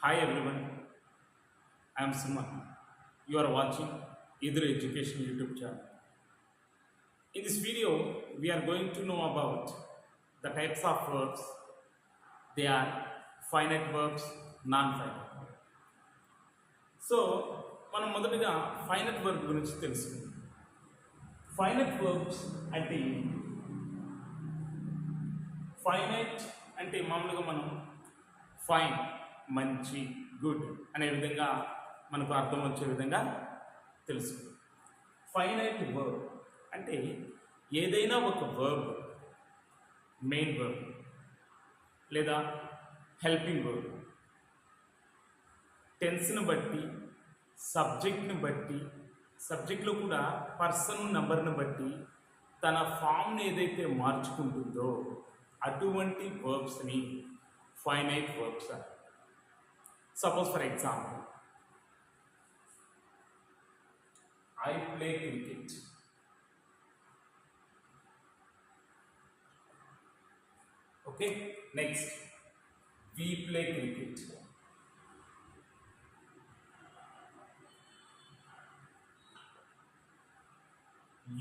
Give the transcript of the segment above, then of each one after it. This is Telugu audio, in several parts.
Hi everyone, I am Suman. You are watching Either Education YouTube channel. In this video, we are going to know about the types of verbs. They are finite verbs, non-finite. So మనం మొదటగా ఫైనట్ వర్బ్ గురించి తెలుసుకుందాం. ఫైనట్ వర్బ్స్ అంటే ఫైనైట్ అంటే మామూలుగా మనం ఫైన్ మంచి గుడ్ అనే విధంగా మనకు అర్థం వచ్చే విధంగా తెలుసు. ఫైనైట్ వర్బ్ అంటే ఏదైనా ఒక వర్బ్, మెయిన్ వర్బ్ లేదా హెల్పింగ్ వర్బ్ టెన్స్ని బట్టి, సబ్జెక్ట్ని బట్టి, సబ్జెక్ట్లో కూడా పర్సన్ నెంబర్ని బట్టి తన ఫామ్ని ఏదైతే మార్చుకుంటుందో అటువంటి వర్బ్స్ని ఫైనైట్ వర్బ్స్ అంటారు. Suppose for example, I play cricket. Okay, next, we play cricket.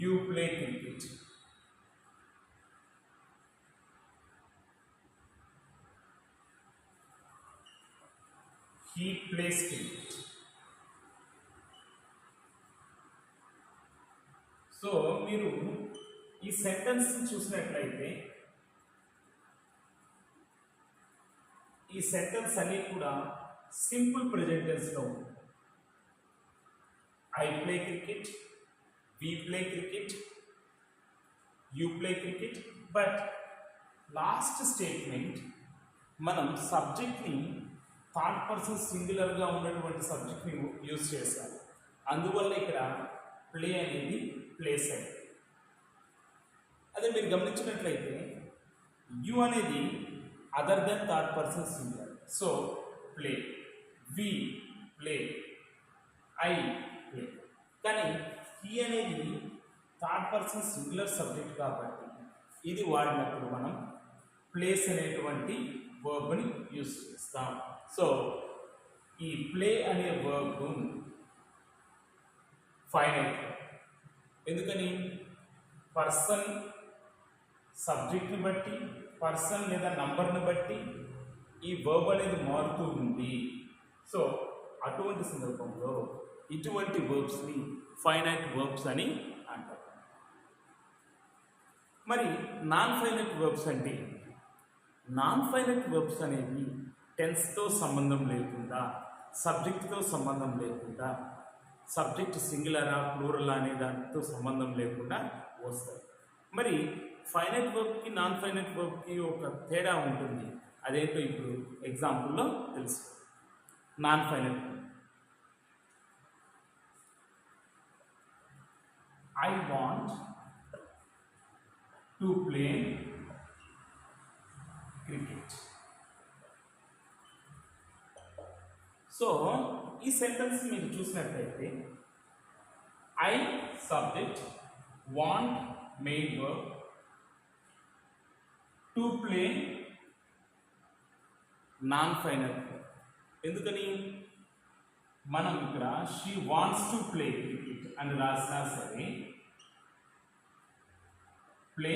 You play cricket. He plays cricket. So మీరు ఈ సెంటెన్స్ చూసినట్లయితే ఈ సెంటెన్స్ అన్ని కూడా సింపుల్ ప్రెజెంట్ టెన్స్లో ఉంది. I play cricket, we play cricket, you play cricket. But last statement మనం సబ్జెక్ట్ని థర్డ్ పర్సన్ సింగులర్గా ఉన్నటువంటి సబ్జెక్ట్ని యూజ్ చేశారు. అందువల్ల ఇక్కడ ప్లే అనేది ప్లేస్ అయింది. అదే మీరు గమనించినట్లయితే యు అనేది other than third person singular. So play, we play, I play. కానీ హీ అనేది థర్డ్ పర్సన్ సింగులర్ సబ్జెక్ట్ కాబట్టి ఇది వాడినప్పుడు మనం ప్లేస్ అనేటువంటి వర్బ్ని యూజ్ చేస్తాం. సో ఈ ప్లే అనే వర్బ్ ఫైనైట్. ఎందుకని? పర్సన్ సబ్జెక్ట్ని బట్టి, పర్సన్ లేదా నంబర్ని బట్టి ఈ వర్బ్ అనేది మారుతూ ఉంది. సో అటువంటి సందర్భంలో ఇటువంటి వర్బ్స్ని ఫైనైట్ వర్బ్స్ అని అంటారు. మరి నాన్ ఫైనైట్ వర్బ్స్ అంటే నాన్ ఫైనైట్ వర్బ్స్ అనేవి టెన్స్తో సంబంధం లేకుండా, సబ్జెక్ట్తో సంబంధం లేకుండా, సబ్జెక్ట్ సింగులరా ప్లూరల్ అనే దానితో సంబంధం లేకుండా వస్తాయి. మరి ఫైనైట్ వర్బ్కి నాన్ ఫైనైట్ వర్బ్కి ఒక తేడా ఉంటుంది. అదేంటో ఇప్పుడు ఎగ్జాంపుల్లో తెలుసు. Non finite verb, I want to play cricket. So ఈ సెంటెన్స్ మీరు చూసినట్లయితే I subject, want main verb, to play non final verb. ఎందుకని? మనం ఇక్కడ she wants to play cricket అని రాసినా సరే ప్లే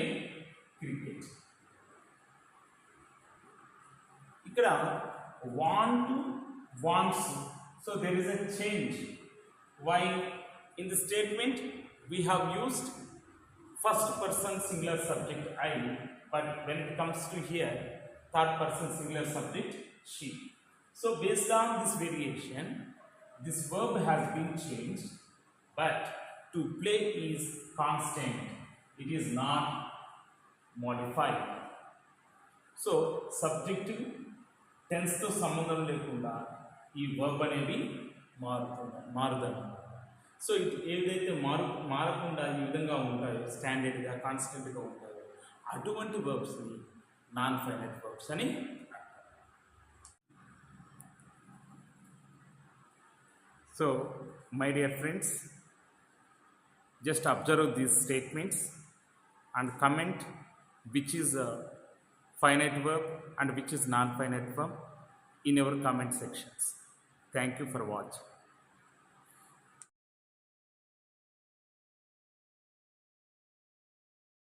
క్రికెట్. ఇక్కడ want, wants, so there is a change. Why? In the statement we have used first person singular subject I, but when it comes to here third person singular subject she. So based on this variation this verb has been changed, but to play is constant, it is not modified. So subject టెన్స్తో సంబంధం లేకుండా ఈ వర్బ్ అనేవి మారుతాయి. సో ఏదైతే మారకుండా ఈ విధంగా ఉంటాయో, స్టాండర్డ్గా కాన్స్టెంట్గా ఉంటాయో అటువంటి వర్బ్స్ని నాన్ ఫైనైట్ వర్బ్స్ అని. So my dear friends, just observe these statements and comment which is a finite verb and which is non-finite verb. in our comment sections. Thank you for watching.